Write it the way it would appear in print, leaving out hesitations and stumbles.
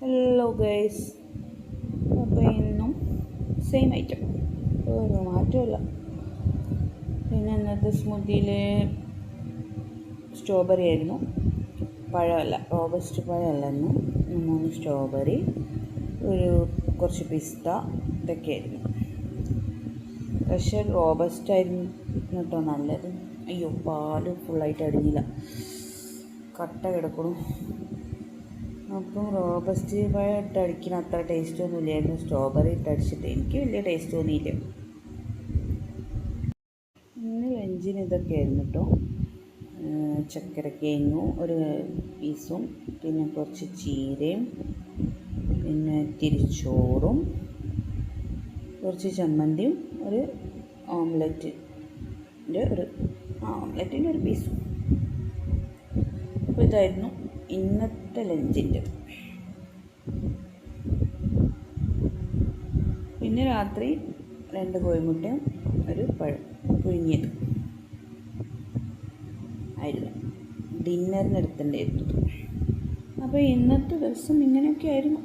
Hello guys, അപ്പോൾ ഇന്നും same item, ഒരു മാറ്റമില്ല. പിന്നെ ഇന്നത്തെ സ്മൂത്തിയിൽ സ്ട്രോബെറി ആയിരുന്നു, പഴമല്ല, റോബസ്റ്റ് പഴമല്ല. ഇന്ന് 3 സ്ട്രോബെറി, കുറച്ച് പിസ്ത, ഇതൊക്കെയായിരുന്നു. പക്ഷേ റോബസ്റ്റ് ആയിരുന്നു കേട്ടോ നല്ലത്. അയ്യോ, പാല് ഫുള്ളായിട്ട് അടിഞ്ഞില്ല, കട്ട കിടക്കണം. അപ്പം റോബസ്റ്റ് പഴം ഇട്ടടിക്കുന്ന അത്ര ടേസ്റ്റ് ഒന്നും ഇല്ലായിരുന്നു. സ്ട്രോബെറി ഇട്ടടിച്ചിട്ട് എനിക്ക് വലിയ ടേസ്റ്റ് തോന്നിയില്ല. ഇന്ന് ലഞ്ചിന് ഇതൊക്കെയായിരുന്നു കേട്ടോ. ചക്കരക്കിഴങ്ങും ഒരു പീസും, പിന്നെ കുറച്ച് ചീരയും, പിന്നെ തിരിച്ചോറും, കുറച്ച് ചമ്മന്തിയും, ഒരു ഓംലെറ്റിൻ്റെ ഒരു പീസും. അപ്പോൾ ഇതായിരുന്നു ഇന്നത്തെ ലഞ്ചിൻ്റെ. പിന്നെ രാത്രി 2 കോഴിമുട്ടയും ഒരു പഴം പുഴുങ്ങിയത് ആയിരുന്നു ഡിന്നറിന് എടുത്തിട്ടുണ്ടായിരുന്നത്. അപ്പോൾ ഇന്നത്തെ ദിവസം ഇങ്ങനെയൊക്കെ ആയിരുന്നു.